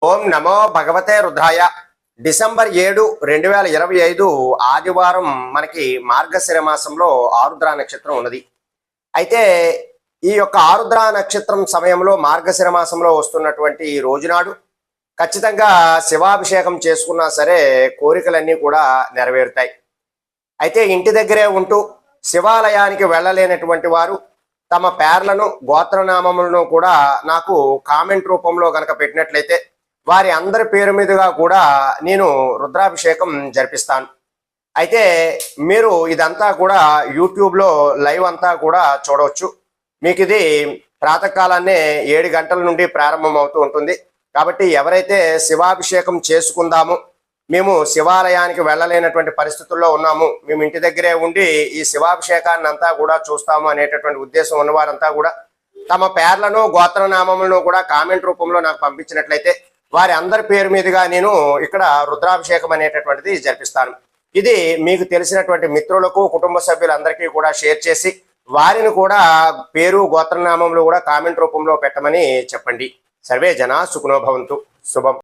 ఓం నమో భగవతే రుద్రాయ. డిసెంబర్ 7, 2025 ఆదివారం మనకి మార్గశిర మాసంలో ఆరుద్ర నక్షత్రం ఉన్నది. అయితే ఈ యొక్క ఆరుద్ర నక్షత్రం సమయంలో మార్గశిర మాసంలో వస్తున్నటువంటి ఈ రోజునాడు ఖచ్చితంగా శివాభిషేకం చేసుకున్నా సరే కోరికలన్నీ కూడా నెరవేరుతాయి. అయితే ఇంటి దగ్గరే ఉంటూ శివాలయానికి వెళ్ళలేనటువంటి వారు తమ పేర్లను గోత్రనామములను కూడా నాకు కామెంట్ రూపంలో గనక పెట్టినట్లయితే వారి అందరి పేరు మీదుగా కూడా నేను రుద్రాభిషేకం జరిపిస్తాను. అయితే మీరు ఇదంతా కూడా యూట్యూబ్లో లైవ్ అంతా కూడా చూడవచ్చు. మీకు ఇది ప్రాతకాలాన్నే 7 గంటల నుండి ప్రారంభం అవుతూ ఉంటుంది. కాబట్టి ఎవరైతే శివాభిషేకం చేసుకుందాము, మేము శివాలయానికి వెళ్ళలేనటువంటి పరిస్థితుల్లో ఉన్నాము, మేము ఇంటి దగ్గరే ఉండి ఈ శివాభిషేకాన్ని అంతా కూడా చూస్తాము అనేటటువంటి ఉద్దేశం ఉన్నవారంతా కూడా తమ పేర్లను గోత్రనామములను కూడా కామెంట్ రూపంలో నాకు పంపించినట్లయితే వారి అందరి పేరు మీదుగా నేను ఇక్కడ రుద్రాభిషేకం అనేటటువంటిది జరిపిస్తాను. ఇది మీకు తెలిసినటువంటి మిత్రులకు కుటుంబ సభ్యులందరికీ కూడా షేర్ చేసి వారిని కూడా పేరు గోత్రనామములు కూడా కామెంట్ రూపంలో పెట్టమని చెప్పండి. సర్వే జనా సుఖనో భవంతు. శుభం.